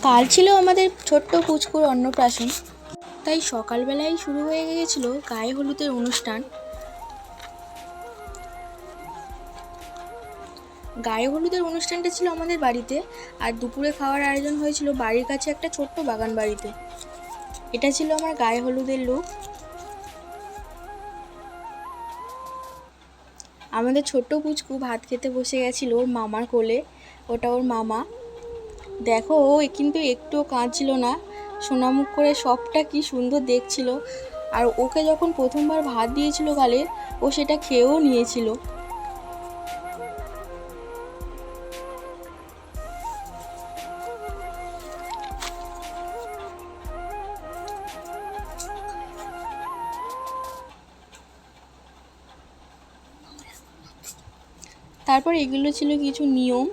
কাল ছিল আমাদের ছোট্ট পুচকুর অন্নপ্রাশন, তাই সকালবেলায় শুরু হয়ে গিয়েছিল গায়ে হলুদের অনুষ্ঠান। গায়ে হলুদের অনুষ্ঠানটা ছিল আমাদের বাড়িতে, আর দুপুরে খাওয়ার আয়োজন হয়েছিল বাড়ির কাছে একটা ছোট্ট বাগান বাড়িতে। এটা ছিল আমার গায়ে হলুদের লুক। আমাদের ছোট্ট পুচকু ভাত খেতে বসে গেছিল ওর মামার কোলে। ওটা ওর মামা। দেখো, ও কিন্তু একটুও কাঁদছিল না, সোনামুখ করে সবটা কি সুন্দর দেখছিল। আর ওকে যখন প্রথমবার ভাত দিয়েছিল গালে, ও সেটা খেয়েও নিয়েছিল। তারপর এগুলো ছিল কিছু নিয়ম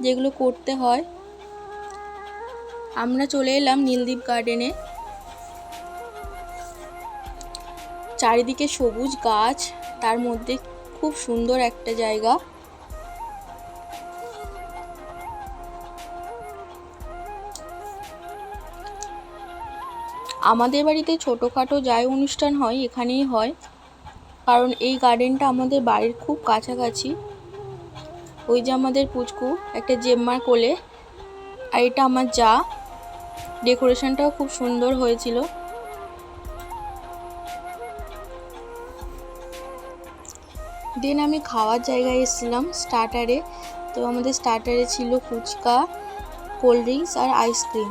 যেগুলো করতে হয়। আমরা চলে এলাম নীলদ্বীপ গার্ডেনে। চারিদিকে সবুজ গাছ, তার মধ্যে খুব সুন্দর একটা জায়গা। আমাদের বাড়িতে ছোটোখাটো যাই অনুষ্ঠান হয় এখানেই হয়, কারণ এই গার্ডেনটা আমাদের বাড়ির খুব কাছাকাছি। ওই যে আমাদের পুচকু একটা জেম্মার কোলে, আর এটা আমার যা। ডেকোরেশনটাও খুব সুন্দর হয়েছিল। দেন আমি খাওয়ার জায়গায় এসেছিলাম স্টার্টারে। তো আমাদের স্টার্টারে ছিল ফুচকা, কোল্ড ড্রিঙ্কস আর আইসক্রিম।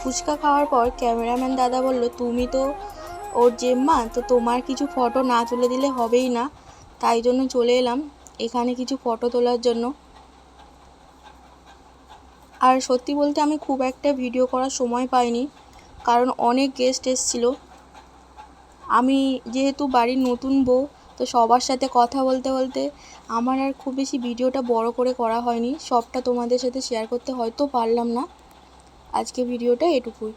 ফুচকা খাওয়ার পর ক্যামেরাম্যান দাদা বলল, তুমি তো ওর জেম্মা, তো তোমার কিছু ফটো না তুলে দিলে হবেই না। তাই জন্য চলে এলাম এখানে কিছু ফটো তোলার জন্য। আর সত্যি বলতে আমি খুব একটা ভিডিও করার সময় পাইনি, কারণ অনেক গেস্ট এসেছিল। আমি যেহেতু বাড়ির নতুন বউ, তো সবার সাথে কথা বলতে বলতে আমার আর খুব বেশি ভিডিওটা বড় করে করা হয়নি। সবটা তোমাদের সাথে শেয়ার করতে হয়তো পারলাম না। আজকে ভিডিওটা এটুকুই।